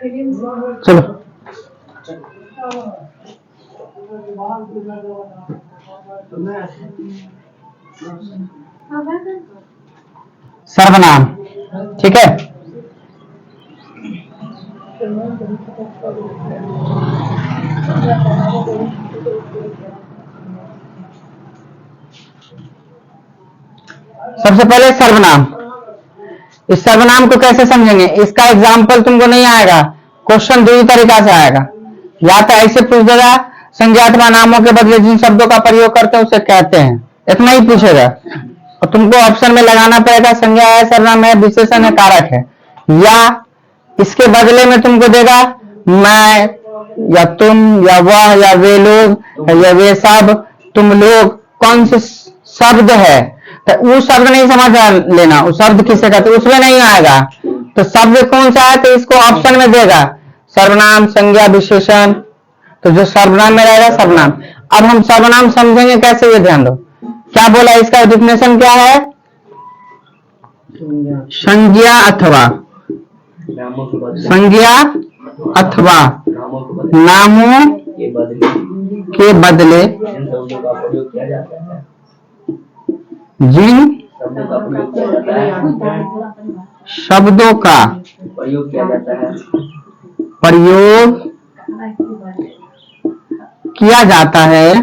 चलो सर्वनाम, ठीक है। सबसे पहले सर्वनाम। इस सर्वनाम को कैसे समझेंगे? इसका एग्जाम्पल तुमको नहीं आएगा, क्वेश्चन दूसरी तरीका से आएगा। या तो ऐसे पूछ देगा, संज्ञा अथवा नामों के बदले जिन शब्दों का प्रयोग करते हैं उसे कहते हैं, इतना ही पूछेगा। और तुमको ऑप्शन में लगाना पड़ेगा संज्ञा है, सर्वनाम है, विशेषण है, कारक है। या इसके बदले में तुमको देगा मैं या तुम या वह या वे लोग या वे सब, तुम लोग, कौन से शब्द है। तो वो शब्द नहीं समझ लेना, उस शब्द किसे कहते उसमें नहीं आएगा। तो शब्द कौन सा है तो इसको ऑप्शन में देगा, सर्वनाम, संज्ञा, विशेषण। तो जो सर्वनाम में रहेगा सर्वनाम। अब हम सर्वनाम समझेंगे कैसे, ये ध्यान दो। क्या बोला, इसका डिफिनेशन क्या है? संज्ञा अथवा, संज्ञा अथवा नामों के बदले जिन शब्दों का प्रयोग किया जाता है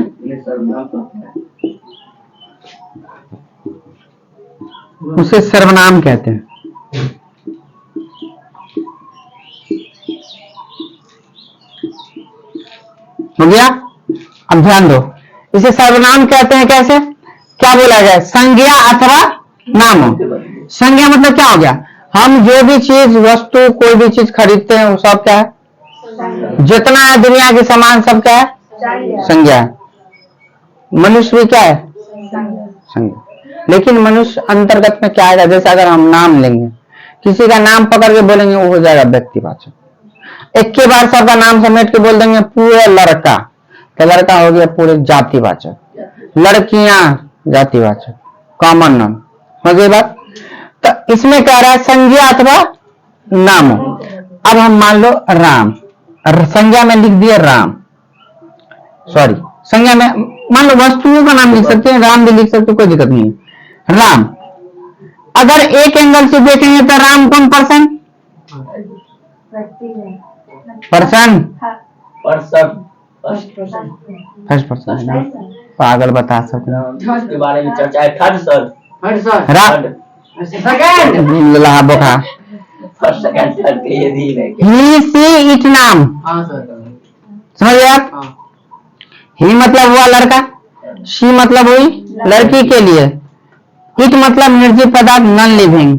उसे सर्वनाम कहते हैं। हो गया? अब ध्यान दो, इसे सर्वनाम कहते हैं कैसे? क्या बोला गया? संज्ञा अथवा नामों। संज्ञा मतलब क्या हो गया? हम जो भी चीज, वस्तु, कोई भी चीज खरीदते हैं वो सब क्या है? जितना है दुनिया के सामान सब क्या है? संज्ञा। मनुष्य भी क्या है? संज्ञा। लेकिन मनुष्य अंतर्गत में क्या आएगा? जैसे अगर हम नाम लेंगे, किसी का नाम पकड़ के बोलेंगे वो हो जाएगा व्यक्तिवाचक। एक के बार सबका नाम समेट के बोल देंगे पूरे लड़का, तो लड़का हो गया पूरे जातिवाचक। लड़कियां जातिवाचक, कॉमन नाम। हो गई बात? तो इसमें कह रहा है संज्ञा अथवा नाम। अब हम मान लो राम, संज्ञा में लिख दिया राम, सॉरी संज्ञा में मान लो वस्तुओं का नाम लिख सकते हैं, राम भी लिख सकते, कोई दिक्कत नहीं है। राम, अगर एक एंगल से देखेंगे तो राम कौन पर्सन? पर्सन, फर्स्ट पर्सन है। पागल बता सकते इसके बारे में चर्चा है। Third sir, first second third के ये दी है। ही सी इट नाम, समझ आप? ही मतलब हुआ लड़का, शी मतलब हुई लड़की के लिए, इट मतलब निर्जीव पदार्थ नॉन लिविंग,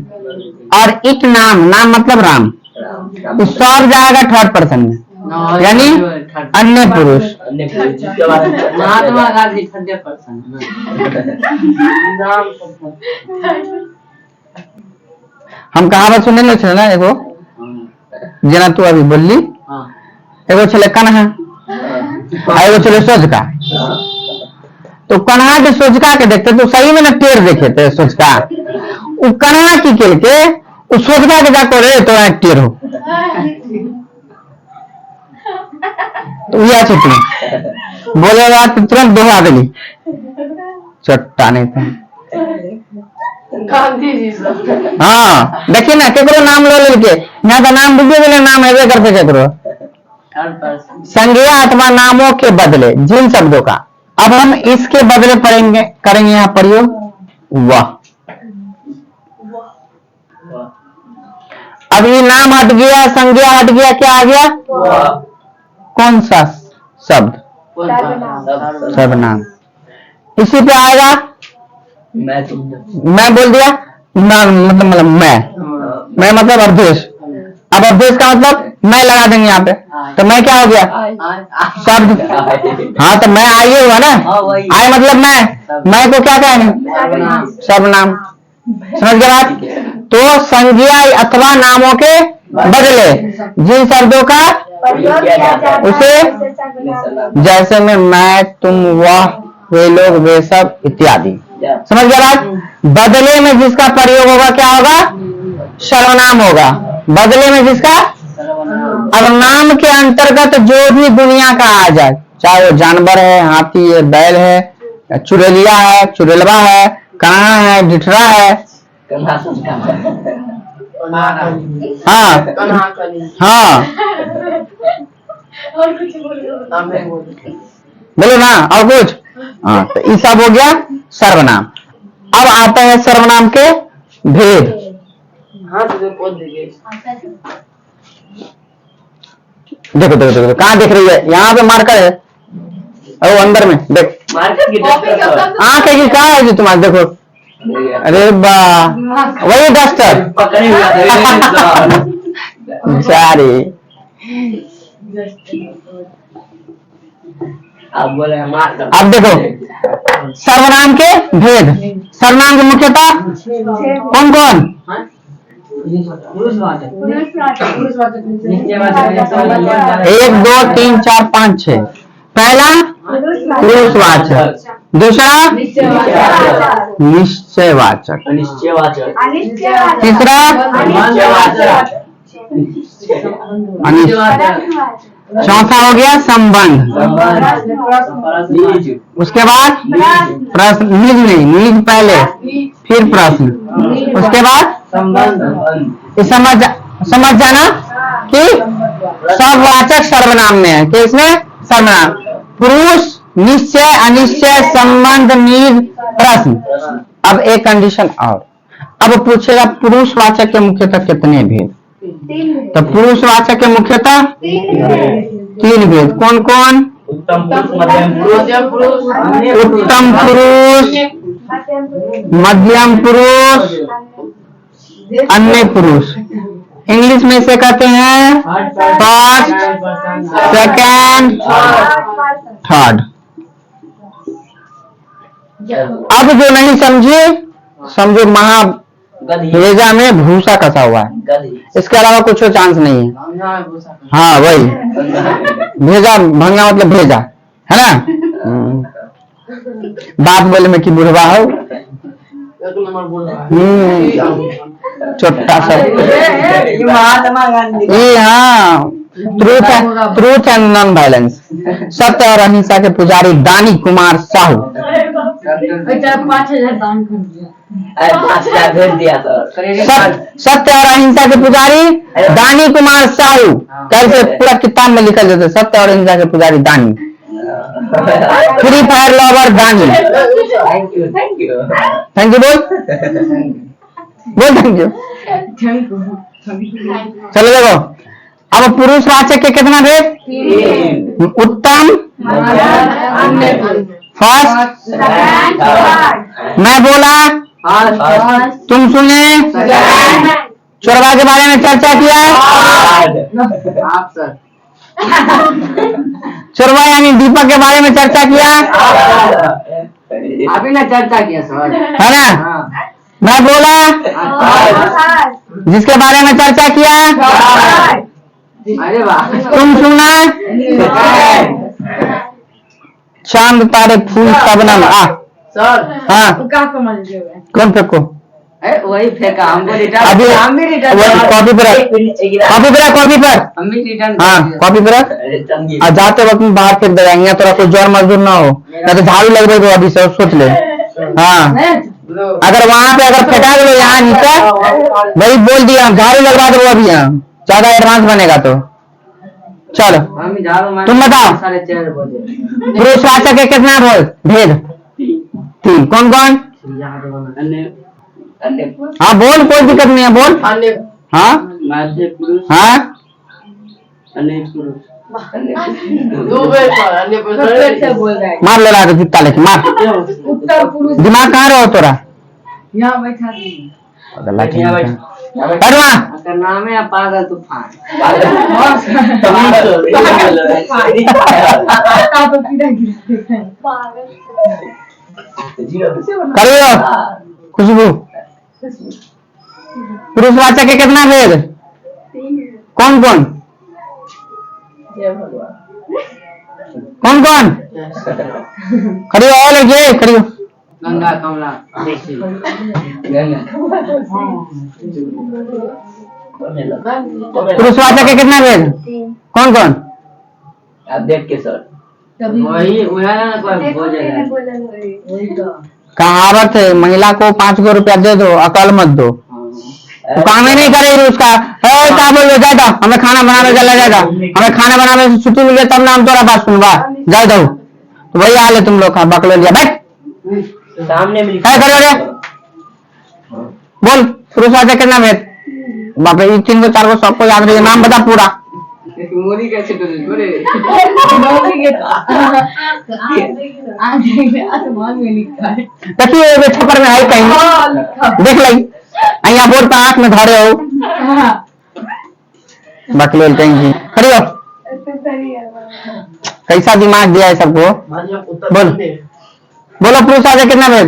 और इट नाम, नाम मतलब राम। तो सब जाएगा थर्ड पर्सन में, यानी अन्य पुरुष। Mahatma Gandhi third person. हम कहावत सुने लो छे ना, एगो जना तू अभी बोलली, एगो छले कन्हा, एगो छले सोचका। तो कन्हा के सोचका के देखते तो सही में ना टेढ़ देखे थे सोचका, वो कन्हा की खेल के वो सोचका के जाकर रे तो टेढ़ हो। तो ये तुम बोलेगा तो तुरंत दोहरा देली चट्टा नहीं था। हाँ देखिए ना, केकरो नाम लो लेके यहाँ का नाम डूबे वाले नाम है करते केकरो। संज्ञा अथवा नामों के बदले जिन शब्दों का, अब हम इसके बदले पढ़ेंगे, करेंगे यहाँ प्रयोग वह। अब ये नाम हट गया, संज्ञा हट गया, क्या आ गया? कौन सा शब्द? सर्वनाम। इसी पे आएगा मैं बोल दिया, मतलब मैं मतलब अवधेश। अब अवधेश का मतलब मैं लगा देंगे यहाँ पे, तो मैं क्या हो गया? शब्द। हाँ तो मैं आइए हुआ ना, आए मतलब मैं को क्या कहेंगे? सर्वनाम। समझ गए बात? तो संज्ञा अथवा नामों के बदले जिन शब्दों का उसे, जैसे में मैं, तुम, वह, वे लोग, वे सब इत्यादि। समझ गया बात? बदले में जिसका प्रयोग होगा क्या होगा? सर्वनाम होगा। बदले में जिसका अब नाम के अंतर्गत जो भी दुनिया का आ जाए, चाहे वो जानवर है, हाथी है, बैल है, चुड़ैलिया है, चुड़ैलवा है, कान्हा है, ढिठरा है, हाँ हाँ बोलो ना और कुछ। हाँ, तो ये सब हो गया सर्वनाम। अब आता है सर्वनाम के भेद। देखो देखो देखो कहाँ दिख रही है, यहाँ पे मार्कर है, और वो अंदर में देख मार्केट की आँख है कि कहाँ है जी तुम्हारे, देखो अरे वाह वही डस्टर पकड़े हुए सारी। अब बोले मार्कर। अब देखो सर्वनाम के भेद। सर्वनाम के मुख्यतः कौन कौन, एक दो तीन चार पाँच छह। पहला पुरुषवाचक, दूसरा निश्चयवाचक, अनिश्चयवाचक, तीसरा अनिश्चयवाचक, चौथा हो गया संबंध, निज, उसके बाद प्रश्न, निज नहीं, निज पहले फिर प्रश्न, उसके बाद संबंध, ये समझ जाना कि सब वाचक सर्वनाम में है कि इसमें सर्वनाम पुरुष, निश्चय, अनिश्चय, संबंध, निज, प्रश्न। अब एक कंडीशन और, अब पूछेगा पुरुषवाचक के मुख्यतः कितने भेद, तो पुरुषवाचक के मुख्यतः तीन भेद। कौन कौन, उत्तम पुरुष, मध्यम पुरुष, उत्तम पुरुष, मध्यम पुरुष, अन्य पुरुष। इंग्लिश में से कहते हैं फर्स्ट, सेकंड, थर्ड। अब जो नहीं समझे समझो महाभेजा में भूसा कसा हुआ है, गधी, इसके अलावा कुछ चांस नहीं है। हाँ वही भेजा भंगा मतलब भेजा है ना। बात बोले में कि बुढ़वा हो, छोटा सा महात्मा गांधी, ये हाँ ट्रूथ एंड नॉन वायलेंस, सत्य और अहिंसा के पुजारी दानी कुमार साहू। 5,000 दान कर दिया। 5,000 भेज दिया सर। सत्य और अहिंसा के पुजारी दानी कुमार साहू, कल से पूरा किताब में लिखा जाता है सत्य और अहिंसा के पुजारी दानी, फ्री फायर लवर दानी। Thank you, thank you. Thank you बोल थैंक यू। चलो देखो अब पुरुषवाचक के कितना भेद, उत्तम, फर्स्ट, मैं बोला, तुम सुने, चोरबा के बारे में चर्चा किया, आप सर, चोरबा यानी दीपक के बारे में चर्चा किया, अभी ना चर्चा किया सर, है ना। मैं बोला, जिसके बारे में चर्चा किया, अरे वाह, तुम सुना, चांद तारे फूल सबनम आ सर, हाँ कौन फेंको, वही फेंका, हमको रिटर्न, अभी हम भी रिटर्न, कॉपी पर रख, कॉपी पर रख, कॉपी पर, हम भी रिटर्न, हाँ कॉपी पर रख। और जाते वक्त में बाहर फेंक देंगे, तो कोई जोर मजदूर ना हो, या तो झाड़ू लग रही तो अभी से सोच ले। हाँ अगर वहां पे अगर फेंका दो यहाँ नीचे, वही बोल दिया झाड़ू लगवा दो अभी, यहाँ ज्यादा एडवांस बनेगा तो। चलो तुम बताओ पुरुषवाचक के कितना भेद, तीन। कौन कौन, हाँ बोल, कोई दिक्कत नहीं है बोल। हाँ हाँ मार ले रहा है जूता लेके मार, दिमाग कहाँ रहो तोरा, यहाँ बैठा नाम है पागल तूफान। करियो खुशबू, पुरुषवाचक के कितना भेद, कौन कौन, कौन कौन, करियो और ये करियो। गंगा कमला पुरुषवाचक के कितना भेद, कौन कौन? आप देख के सर कभी वही ना कोई बोल वही तो कहावत है, महिला को 5 गो रुपया दे दो, अकल मत दो। तो काम ही नहीं करेगी उसका, क्या बोल जाएगा हमें खाना बनाने चला जाएगा, हमें खाना बनाने से छुट्टी मिले तब ना हम तोरा बात सुनवा जाए दो। तो वही हाल है तुम लोग का, बकलो लिया बैठ सामने में क्या करोगे? बोल शुरू से कितना भेद? बाप रे 3 गो 4 गो सबको याद रही, नाम बता पूरा। मोदी कैसे छोड़े आसमान में लिखा है। देखिए ये छपर में है कहीं, देख ली यहाँ बोर्ड पे आंख में धरे हो, बकलोल कहीं खड़ी हो। कैसा दिमाग दिया है सबको? बोल बोलो पुरुष आजा कितना भेद?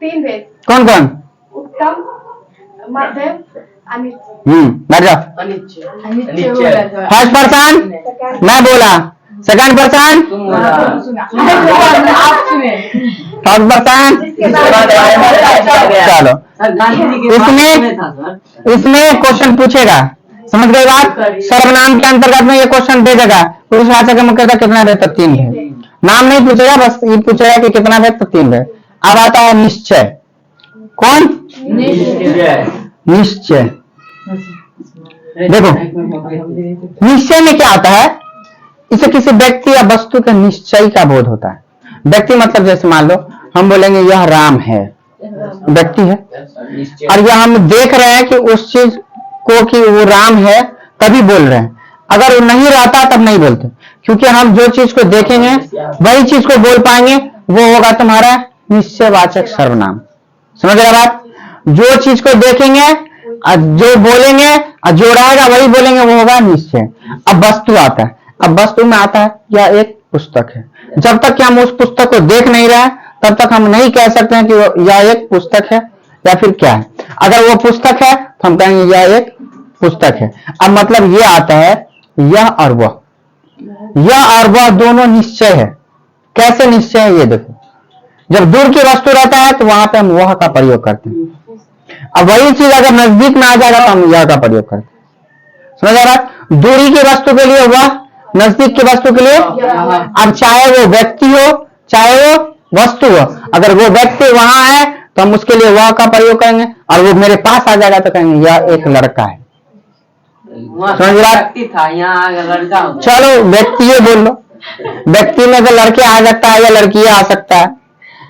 3 भेद। कौन कौन? उत्तम, मध्यम, अनिच। बैठ जाओ। फर्स्ट पर्सन मैं बोला, सेकंड पर्सन तुम बोला आप सुने थर्ड पर्सन। चलो सर गांधी जी के इसमें- पास में था सर इसमें क्वेश्चन पूछेगा, समझ गए बात? सर्वनाम के अंतर्गत में ये क्वेश्चन दे देगा, पुरुषवाचक का मुख्यतः कितना भेद? तो 3 भेद। नाम नहीं पूछेगा, बस ये पूछेगा कि कितना भेद? तो 3 भेद। अब आता है निश्चय। कौन? निश्चय। देखो निश्चय में क्या आता है? इसे किसी व्यक्ति या वस्तु के निश्चय का बोध होता है। व्यक्ति मतलब जैसे मान लो हम बोलेंगे यह राम है, व्यक्ति है, और यह हम देख रहे हैं कि उस चीज को कि वो राम है तभी बोल रहे हैं। अगर वो नहीं रहता तब नहीं बोलते, क्योंकि हम जो चीज को देखेंगे वही चीज को बोल पाएंगे, वो होगा तुम्हारा निश्चयवाचक सर्वनाम। समझ रहे बात? जो चीज को देखेंगे और जो बोलेंगे और जो रहेगा वही बोलेंगे, वो होगा निश्चय। अब वस्तु आता है, अब वस्तु में आता है यह एक पुस्तक है। जब तक कि हम उस पुस्तक को देख नहीं रहे तब तक हम नहीं कह सकते हैं कि यह एक पुस्तक है या फिर क्या है। अगर वो पुस्तक है तो हम कहेंगे यह एक पुस्तक है। अब मतलब ये आता है यह और वह दोनों निश्चय है। कैसे निश्चय है ये देखो, जब दूर की वस्तु रहता है तो वहां पे हम वह का प्रयोग करते हैं, अब वही चीज अगर नजदीक में आ जाएगा तो हम यह का प्रयोग करते हैं। समझ आ रहा? दूरी की वस्तु के लिए वह, नजदीक की वस्तु के लिए। अब चाहे वो व्यक्ति हो चाहे वो वस्तु हो, अगर वो व्यक्ति वहां है तो हम उसके लिए वह का प्रयोग करेंगे, और वो मेरे पास आ जाएगा तो कहेंगे यह एक लड़का है। समझ रहा? व्यक्ति था, यहाँ लड़का हो गया। चलो व्यक्ति ये बोल लो, व्यक्ति में तो लड़के आ सकता है या लड़की आ सकता है,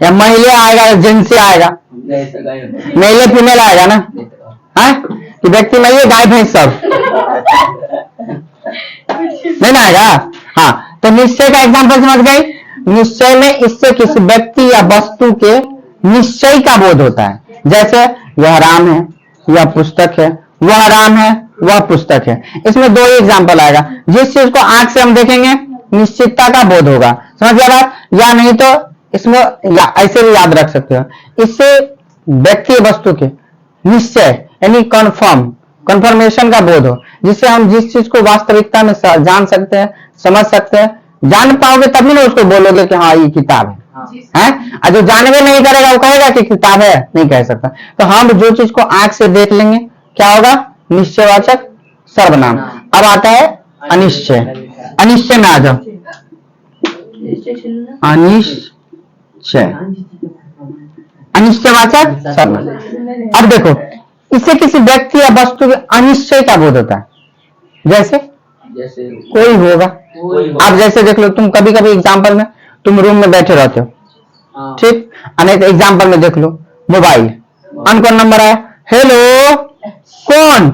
या महिला आएगा या जेंट्स आएगा, मेल फीमेल आएगा ना, हाँ? कि व्यक्ति में ये गाय भैंस सब नहीं ना आएगा। हाँ, तो निश्चय का एग्जांपल समझ गए। निश्चय में इससे किसी व्यक्ति या वस्तु के निश्चय का बोध होता है। जैसे यह राम है, यह पुस्तक है, वह राम है, वह पुस्तक है। इसमें 2 ही एग्जांपल आएगा। जिस चीज को आंख से हम देखेंगे निश्चितता का बोध होगा, समझ गया बात? या नहीं तो इसमें ऐसे भी याद रख सकते हो, इससे व्यक्ति वस्तु के निश्चय यानी कंफर्मेशन का बोध हो, जिससे हम जिस चीज को वास्तविकता में जान सकते हैं, समझ सकते हैं। जान पाओगे तभी ना उसको बोलोगे कि हाँ ये किताब है, और जो जानवे नहीं करेगा वो कहेगा कि किताब है, नहीं कह सकता। तो हम जो चीज को आंख से देख लेंगे क्या होगा? निश्चयवाचक सर्वनाम। अब आता है अनिश्चय। अनिश्चय में आ जाओ। अनिश्चय, अनिश्चयवाचक सर्वनाम। अब देखो इससे किसी व्यक्ति या वस्तु के अनिश्चय का बोध होता है। जैसे जैसे कोई होगा, आप जैसे देख लो, तुम कभी कभी एग्जाम्पल में तुम रूम में बैठे रहते हो, हाँ। ठीक, अनेक एग्जाम्पल में देख लो मोबाइल, अनकॉन नंबर आया, हेलो कौन?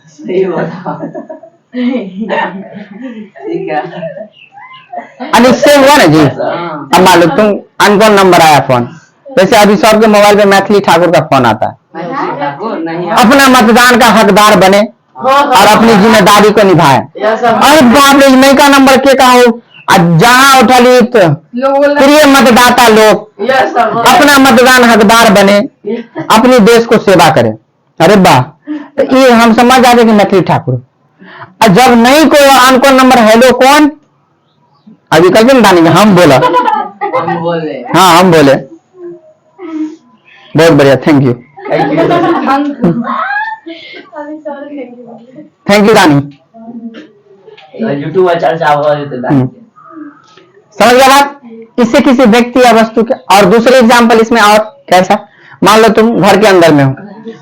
सही बता ठीक है। अनिश्चय हुआ ना जी। हाँ। अब मान लो तुम अनकॉन नंबर आया फोन, जैसे अभी सबके मोबाइल पे मैथिली ठाकुर का फोन आता है। नहीं अपना मतदान का हकदार बने और अपनी जिम्मेदारी को निभाए। अरे बाप रे, नहीं का नंबर के का हो, जहाँ उठा ली तो प्रिय मतदाता लोग अपना मतदान हकदार बने, अपनी देश को सेवा करे। अरे वाह, तो ये हम समझ जाते कि मैथिली ठाकुर। और जब नहीं कोई अनकॉन नंबर हेलो कौन, अभी कल भी बताने हम बोला, हम बोले हाँ हम बोले, बहुत बढ़िया, थैंक यू। अभी sorry thank you thank you Rani. YouTube पर चर्चा हो रही तो समझ गया बात? इससे किसी व्यक्ति या वस्तु के, और दूसरे एग्जाम्पल इसमें और कैसा, मान लो तुम घर के अंदर में हो,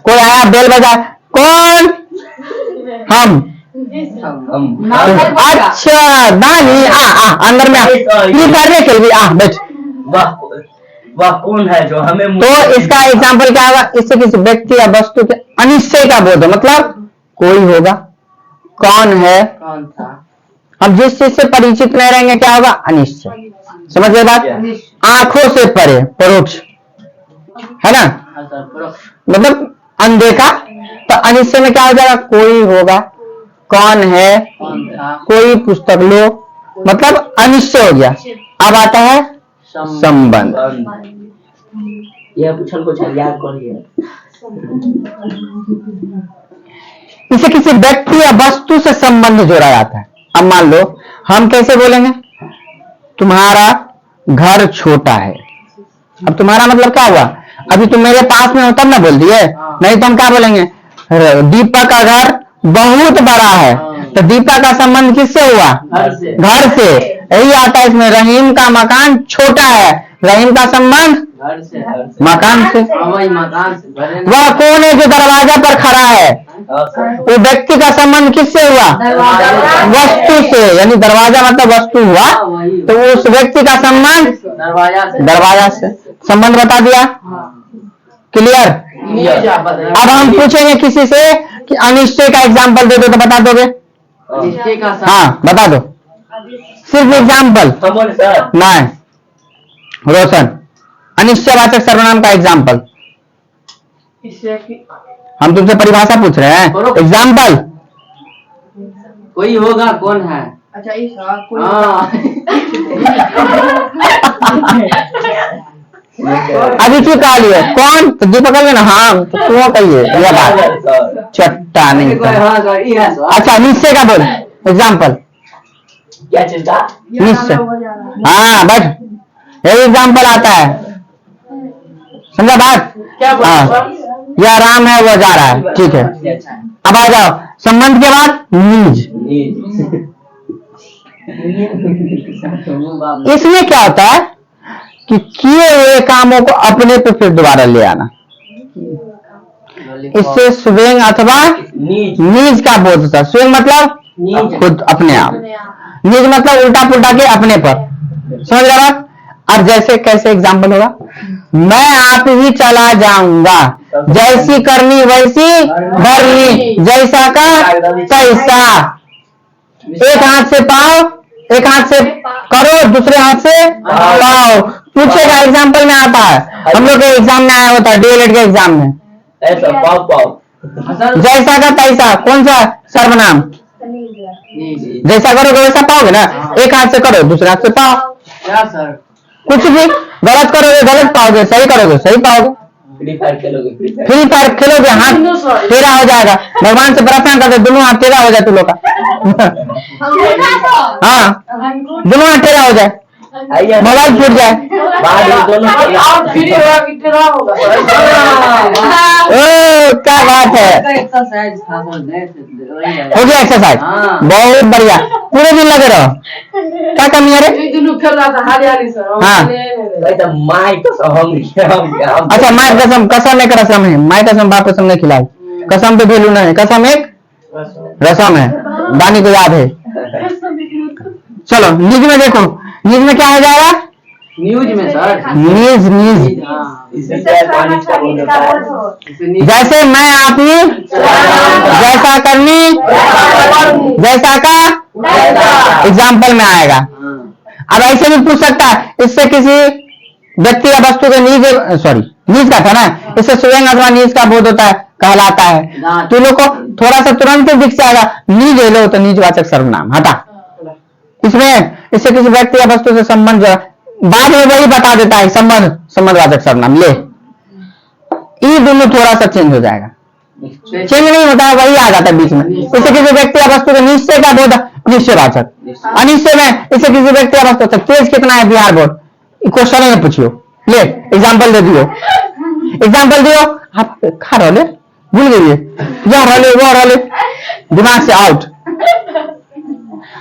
कोई आया बेल बजा, कौन? हम। अच्छा नानी अंदर में खेल भी बैठ। वह कौन है जो हमें तो इसका एग्जाम्पल क्या होगा? इससे किसी व्यक्ति या वस्तु के अनिश्चय का बोध, मतलब कोई होगा, कौन है? कौन था? अब जिस चीज से परिचित नहीं रहेंगे क्या होगा? अनिश्चय। समझ गए बात? आंखों से परे, परोक्ष, है ना? हाँ सर, मतलब अनदेखा। तो अनिश्चय में क्या हो जाएगा? कोई होगा, कौन है? कौन था? कोई पुस्तक लो, मतलब अनिश्चय हो गया। अब आता है संबंध। यह पूछल को याद करिए। इसे किसी व्यक्ति या वस्तु से संबंध जोड़ा जाता है। अब मान लो हम कैसे बोलेंगे? तुम्हारा घर छोटा है। अब तुम्हारा मतलब क्या हुआ? अभी तुम मेरे पास में हो तब ना बोल दिए, नहीं तो हम क्या बोलेंगे? दीपक का घर बहुत बड़ा है। तो दीपक का संबंध किससे हुआ? घर से। यही आता है इसमें, रहीम का मकान छोटा है, रहीम का संबंध घर से मकान से। वही मकान से घरे वह कौन है जो दरवाजा पर खड़ा है? वो व्यक्ति का संबंध किससे हुआ? वस्तु से, यानी दरवाजा मतलब वस्तु हुआ, तो उस व्यक्ति का संबंध दरवाजा से। संबंध बता दिया, क्लियर? अब हम पूछेंगे किसी से कि अनिश्चय का एग्जाम्पल दे दो, तो बता दोगे? हाँ बता दो, सिर्फ एग्जाम्पल। नहीं, रोशन, अनिश्चयवाचक सर्वनाम का एग्जाम्पल। हम तुमसे परिभाषा पूछ रहे हैं, एग्जाम्पल। कोई होगा, कौन है? अच्छा ईसा कोई हाँ। अभी क्यों कहा लिए? कौन? तो जी पकड़ लेना। हाँ तो क्यों कहिए यह बात? चट्टा नहीं। अच्छा निश्चय का बोल एग्जाम्पल। क्या चीज का? निश्चय, हाँ बस यही एग्जाम्पल आता है, समझा बात? क्या हाँ, यह राम है वो जा रहा है, ठीक है। अब आ जाओ संबंध के बाद नीज। इसमें क्या होता है कि किए हुए कामों को अपने पे फिर दोबारा ले आना। इससे स्वयं अथवा निज का बोध होता है। स्वयं मतलब खुद, अपने आप। निज मतलब उल्टा पुल्टा के अपने पर। समझ रहा बात? अब जैसे कैसे एग्जाम्पल होगा? मैं आप ही चला जाऊंगा, जैसी करनी वैसी भरनी, जैसा का तैसा। एक हाथ से पाओ, एक हाथ से करो, दूसरे हाथ से पाओ। पूछेगा, एग्जाम्पल में आता है, हम लोग के एग्जाम में आया होता है, डीएलएड के एग्जाम में। जैसा का तैसा कौन सा सर्वनाम? जैसा करोगे वैसा पाओगे ना। एक हाथ से करो, दूसरे हाथ से पाओ। क्या सर? कुछ भी गलत करोगे गलत पाओगे, सही करोगे सही पाओगे। फ्री फायर खेलोगे, हाथ टेढ़ा हो जाएगा। भगवान से प्रार्थना करते दोनों हाथ टेढ़ा हो जाए तुम लोग का। हाँ, दोनों हाथ टेढ़ा हो जाए, मोबाइल फूट जाए। ओ क्या बात है, हो गया एक्सरसाइज, बहुत बढ़िया। पूरे दिन लगे रहो। क्या कमी है रे? हाँ अच्छा, माय कसम, कसम एक रसम है। माय कसम बाप कसम नहीं खिलाई, कसम पे वैल्यू नहीं है। कसम एक रसम है, दानी को याद है। चलो न्यूज में देखो, न्यूज में क्या हो जाएगा? न्यूज में सर, न्यूज न्यूज जैसे मैं आप ही, जैसा करनी, जैसा का एग्जाम्पल में आएगा। अब ऐसे भी पूछ सकता है, इससे किसी व्यक्ति या वस्तु के नीज, सॉरी नीज का था ना, इससे स्वयं अथवा नीज का बोध होता है, कहलाता है। तो लोग को थोड़ा सा तुरंत दिख जाएगा, नीज लो तो नीजवाचक सर्वनाम हटा। इसमें इससे किसी व्यक्ति या वस्तु से संबंध, बाद में वही बता देता है संबंध, संबंधवाचक सर्वनाम ले। ये दोनों थोड़ा सा चेंज हो जाएगा, चेंज नहीं होता है, वही आ जाता है बीच में। इससे किसी व्यक्ति या वस्तु के निश्चय का बोध, निश्चयवाचक। अनिश्चय में इससे किसी व्यक्ति या वस्तु, तेज कितना है बिहार बोर्ड, क्वेश्चन में पूछियो, ले एग्जाम्पल दे दियो। एग्जाम्पल दियो। आप खा रहे भूल गई, यह रहे वो रहे, दिमाग से आउट।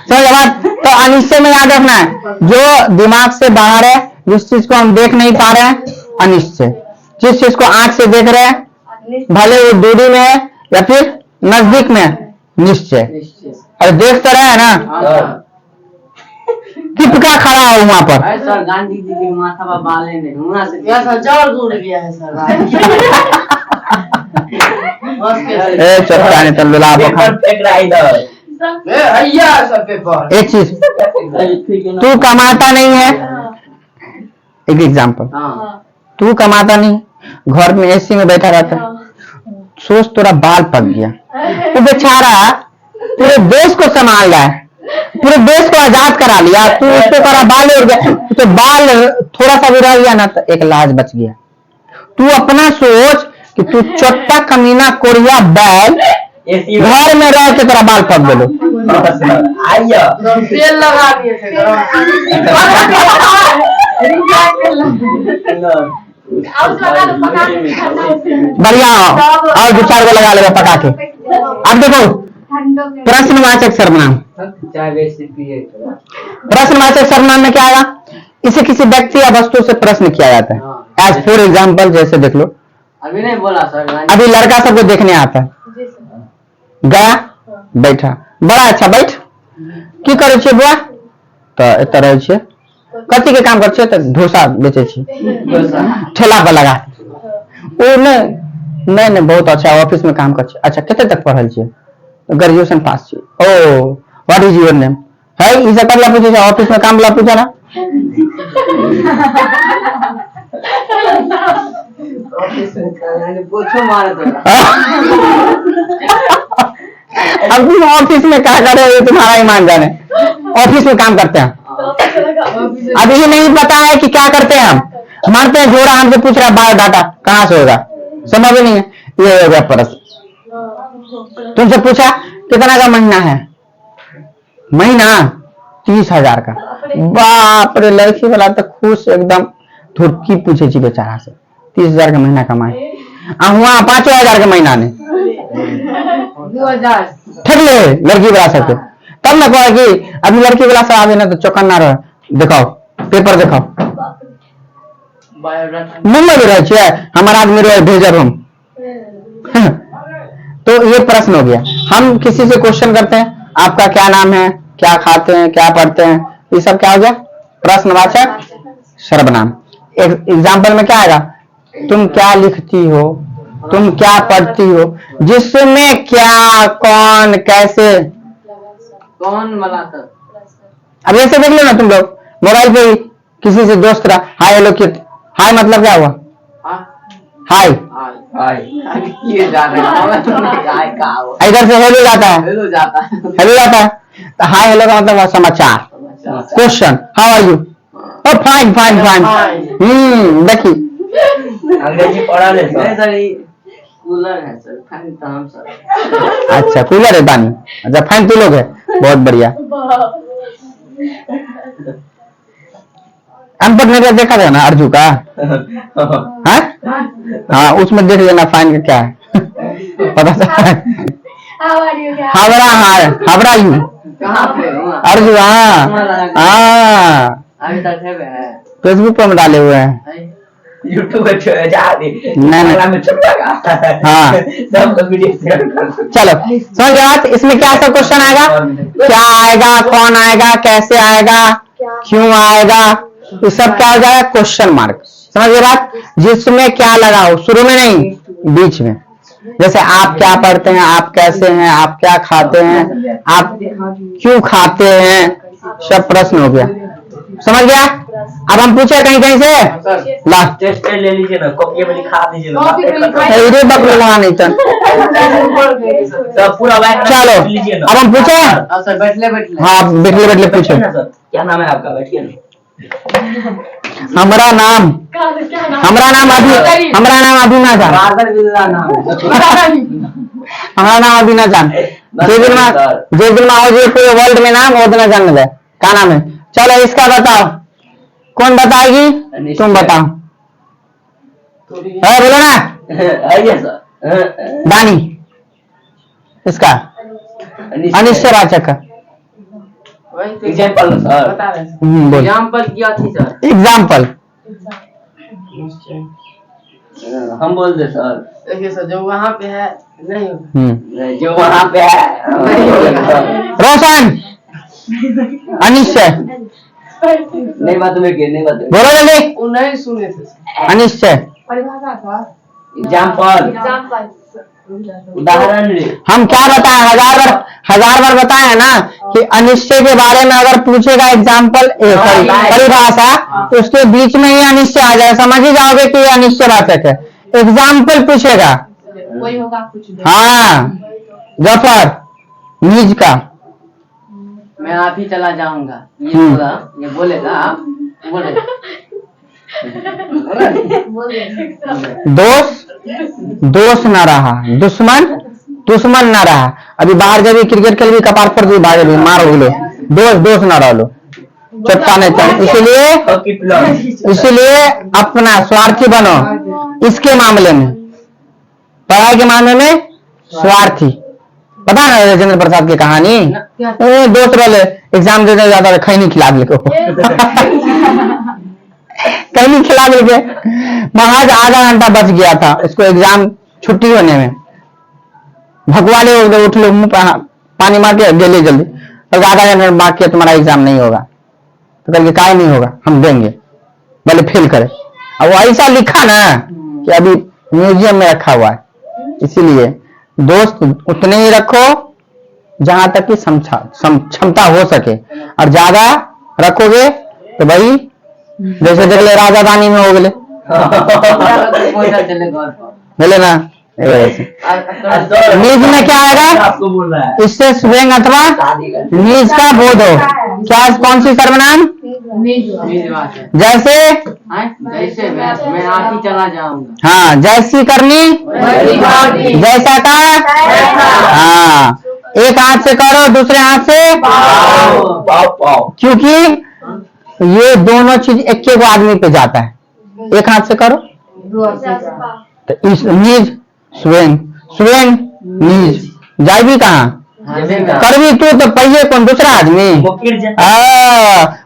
समझ बात? तो अनिश्चय में याद रखना है, जो दिमाग से बाहर है, जिस चीज को हम देख नहीं पा रहे हैं अनिश्चय, जिस चीज को आंख से देख रहे हैं भले वो दूरी में है या फिर नजदीक में है निश्चय। और देख तो रहे हैं ना, किपका खड़ा हो वहां पर। अरे सर गांधी जी के माथा पर बाले नहीं वहां से यह सर जोर जुड़ गया है सर। ए चट्टाने तो लुला पेपर फेंक रहा है इधर। ए भैया सब पेपर। एक चीज, तू कमाता नहीं है, एक एग्जाम्पल, हाँ तू कमाता नहीं, घर में एसी में बैठा रहता है, सोच तोरा बाल पक गया, तू बेचारा पूरे देश को संभाल रहा है, पूरे देश को आजाद करा लिया, तू उसको करा बाल उड़ गया, तो बाल थोड़ा सा भी रह गया ना तो एक लाज बच गया। तू अपना सोच कि तू चोट्टा कमीना कोरिया बैल घर में रह के तेरा बाल पक गलो। आइयो तेल लगा दिए थे बढ़िया, और दो चार को लगा लेगा पका के। अब देखो प्रश्नवाचक सर्वनाम, चाय रेसिपी है। प्रश्नवाचक सर्वनाम में क्या आएगा? इसे किसी व्यक्ति या वस्तु से प्रश्न किया जाता है। एज फॉर एग्जाम्पल, जैसे देख लो, अभी नहीं बोला सर। अभी लड़का सबको देखने आता है, गया बैठा, बड़ा अच्छा बैठ, की करे छे बुआ? तो एत रहे छे, कथी के काम करे छे? तो डोसा बेचे छे, ठेला पर लगा। ओ नहीं नहीं नहीं, बहुत अच्छा, ऑफिस में काम करे छे। अच्छा कितने तक पढ़ल छे? ग्रेजुएशन पास छे। Oh what is your name? है ई सब करला पूछे छे, ऑफिस में काम ला पूछा ना। ऑफिस में पूछो मारे तो। अब तुम ऑफिस में क्या कर रहे हो ये तुम्हारा ईमान जाने, ऑफिस में काम करते हैं। अब ये नहीं पता है कि क्या करते हैं हम, मारते हैं जोड़ा, हमसे पूछ रहा है बायोडाटा कहाँ से होगा, समझ में नहीं है। ये हो गया प्रश्न। तुमसे पूछा कितना का महीना है, महीना 30,000 का। बाप रे, लड़की वाला तो खुश एकदम, धुरकी पूछे छी बेचारा से 30,000 का महीना कमाए, हुआ 5,000 का महीना ने 2000 ठग ले लड़की वाला सबके। तब ना कहा कि अभी लड़की वाला सब आवे ना तो चौकन्ना रह, दिखाओ पेपर दिखाओ, मुंबई में रहे छे हमारा आदमी रहे भेजब हम। तो ये प्रश्न हो गया। हम किसी से क्वेश्चन करते हैं, आपका क्या नाम है, क्या खाते हैं, क्या पढ़ते हैं, ये सब क्या हो गया? प्रश्नवाचक सर्वनाम। एग्जाम्पल में क्या आएगा? तुम क्या लिखती हो, तुम क्या पढ़ती हो, जिसमें क्या, कौन, कैसे। कौन बनाता? अब ऐसे देख लो ना तुम लोग, मोबाइल पे ही किसी से दोस्त रहा, हाय हेलो किट, हाय मतलब क्या हुआ? हाय, ये जा रहा है इधर से हेलो जाता है, हेलो जाता है। हेलो जाता है, तो हाय हेलो का मतलब हुआ समाचार, question, how are you? Oh fine fine fine. देखिए अंग्रेजी पढ़ा ले सर। कूलर है सर, फैन तो हम सर। अच्छा कूलर है पानी, अच्छा फैन तो लोग है, बहुत बढ़िया। अनपढ़ नहीं देखा था ना अर्जू का, हाँ हाँ, उसमें देख लेना फाइन का क्या है पता चला। हावड़ा हाय, हावड़ा यू कहाँ पे हुआ? अर्जू, हाँ हाँ, अभी तक है फेसबुक पर डाले हुए हैं, यूट्यूब पे जा दे नहीं में चुप लगा। हाँ सब वीडियो शेयर कर। चलो समझ गए बात। इसमें क्या सब क्वेश्चन आएगा? क्या आएगा, कौन आएगा, कैसे आएगा, क्यों आएगा, ये सब क्या हो जाएगा? Question mark. समझ गए बात? जिसमें क्या लगाओ, शुरू में नहीं, बीच में। जैसे आप क्या पढ़ते हैं, आप कैसे हैं, आप क्या खाते हैं, आप क्यों खाते हैं, सब प्रश्न हो गया। समझ गया? अब हम पूछे कहीं कहीं से, ला टेस्ट ले लीजिए ना, कॉपी में लिखा दीजिए ना। रे बकरे लगा नहीं चल। सब पूरा बैठ चलो लीजिए ना। अब हम पूछे, सर बैठले बैठले। हाँ बैठले बैठले पूछे। क्या नाम है आपका? बैठिए ना। हमारा नाम अभिना जान, बादल बिल्ला नाम हमारा नाम अभिना जान। जे दिन में हो जाए पूरे वर्ल्ड में नाम, वो दिन जान दे क्या नाम है। चलो इसका बताओ, कौन बताएगी? तुम बताओ। बोलो ना। आइए सर। दानी इसका अनिश्चयवाचक का एग्जाम्पल सर। बता रहे हैं। बोल। एग्जाम्पल क्या थी सर? एग्जाम्पल हम बोल दे सर। देखिए सर, जो वहाँ पे है नहीं होगा। जो वहाँ पे है नहीं होगा। रोशन अनिश्चय नहीं बात में के नहीं बात में। बोलो जल्दी। वो नहीं सुने थे। अनिश्चय परिभाषा का एग्जाम्पल एग्जाम्पल उदाहरण ले। हम क्या बताएं, हजार बार बताए ना कि अनिश्चय के बारे में अगर पूछेगा एग्जाम्पल परिभाषा तो उसके बीच में ही अनिश्चय आ जाएगा, समझ ही जाओगे कि ये अनिश्चयवाचक है। एग्जाम्पल पूछेगा, वही होगा कुछ भी। हाँ जफर नीज का मैं आप ही चला जाऊंगा ये हम्म। बोला, ये बोलेगा आप बोले। दोस्त न रहा, दुश्मन न रहा। अभी बाहर जब क्रिकेट खेल भी कपार पर भागे लो मारो लो, दोस्त न रह लो, चुपका नहीं चाहिए। इसलिए अपना स्वार्थी बनो इसके मामले में, पढ़ाई के मामले में स्वार्थी। पता है ना राजेंद्र प्रसाद की कहानी, दोस्त वाले एग्जाम देने जाता खैनी खिला दे खैनी खिला दे महाज आधा घंटा बच गया था इसको एग्जाम छुट्टी होने में। भगवाले उठ लो मुंह पे पानी मार के जल्दी जल्दी, तो आधा घंटा बाकी तुम्हारा एग्जाम नहीं होगा। तो कल काय नहीं होगा, हम देंगे भले फेल करे। अब वो ऐसा लिखा ना कि अभी म्यूजियम में रखा हुआ है। इसीलिए दोस्त उतने ही रखो जहां तक कि क्षमता हो सके, और ज्यादा रखोगे तो भाई जैसे देख ले राजा रानी में हो गए बोले ना। नीज में क्या आएगा? आपको बोल रहा है इससे स्वयं अथवा नीज का बोध हो। क्या कौन सी सर्वनाम? जैसे जैसे मैं आप ही चला जाऊंगा। हाँ, जैसी करनी जैसा का। हाँ, एक हाथ से करो दूसरे हाथ से पाओ। क्योंकि ये दोनों चीज एक एक आदमी पे जाता है। एक हाथ से करो तो इस नीज स्वयं नीज जाए भी कहाँ? कर भी तू तो पहिए कौन दूसरा आदमी।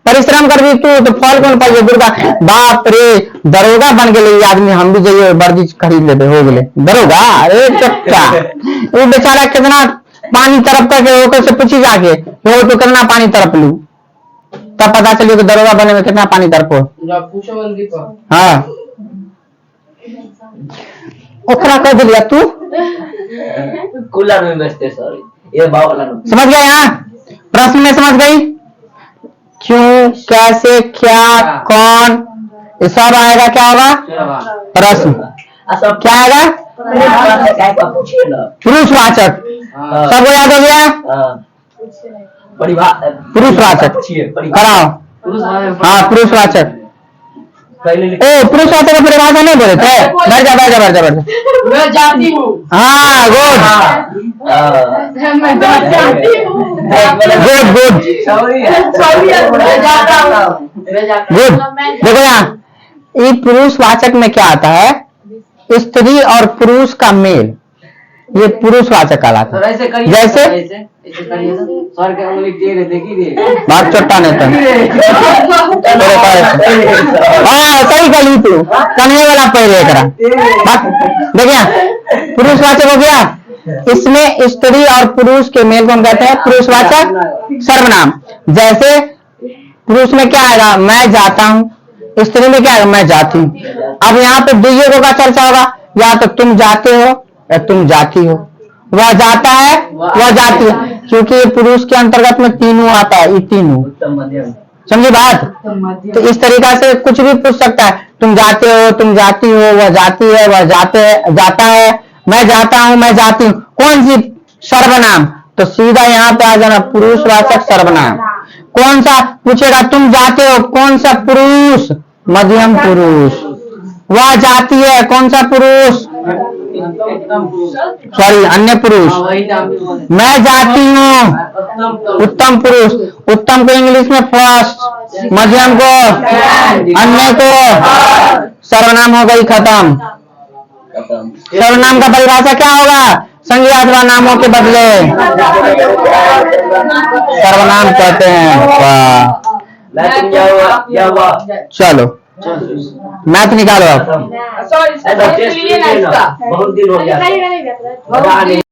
परिश्रम कर भी तू तो फल कौन पाइए दुर्गा। बाप रे, दरोगा बन गए आदमी। हम भी जाइए वर्दी खरीद लेते हो गए दरोगा। अरे चक्का वो बेचारा कितना पानी तरफ करके होकर से पूछी जाके वो तो कितना पानी तरफ लू, तब पता चलिए कि दरोगा बने में कितना पानी तरफो। पूछो बंदी को। हाँ ओखरा कर दिया तू। कूलर में बचते सॉरी ये बावला समझ गए? यहाँ प्रश्न में समझ गई? क्यों, कैसे, क्या, कौन, ये सब आएगा। क्या होगा प्रश्न? क्या आएगा? पुरुषवाचक। सबको याद हो गया? पुरुषवाचक कराओ। हाँ पुरुषवाचक। ओ पुरुषवाचक का परिभाषा नहीं बोले थे? बैठ जा। मैं जाती हूँ। हाँ गुड गुड देखो यहाँ ये पुरुषवाचक में क्या आता है? स्त्री और पुरुष का मेल, ये पुरुषवाचक कहलाता है। जैसे सर के उंगली टेढ़े देखी बात चट्टा नहीं था। हाँ सही कही तू, कन्हे वाला पहले करा। देखिए पुरुषवाचक हो गया। इसमें स्त्री और पुरुष के मेल को कहते हैं पुरुषवाचक सर्वनाम। जैसे पुरुष में क्या आएगा? मैं जाता हूँ। स्त्री में क्या आएगा? मैं जाती हूँ। अब यहाँ पे दुइयों का चर्चा होगा, या तो तुम जाते हो या तुम जाती हो। वह जाता है वह जाती है, क्योंकि ये पुरुष के अंतर्गत में तीनों आता है। ये तीनों समझी बात? तो इस तरीका से कुछ भी पूछ सकता है। तुम जाते हो, तुम जाती हो, वह जाती है, वह जाता है, मैं जाता हूं, मैं जाती हूँ। कौन सी सर्वनाम? तो सीधा यहाँ पे आ जाना पुरुषवाचक सर्वनाम। कौन सा पूछेगा? तुम जाते हो, कौन सा पुरुष? मध्यम पुरुष। वह जाती है, कौन सा पुरुष? सॉरी अन्य पुरुष। मैं जाती हूँ उत्तम पुरुष। उत्तम को इंग्लिश में फर्स्ट, मध्यम को, अन्य को सर्वनाम हो गई खत्म। सर्वनाम का परिभाषा क्या होगा? संज्ञा अथवा नामों के बदले सर्वनाम कहते हैं। वाह, चलो मैथ निकालो आप। ऐसा टेस्ट लीजिए ना, बहुत दिन हो गया।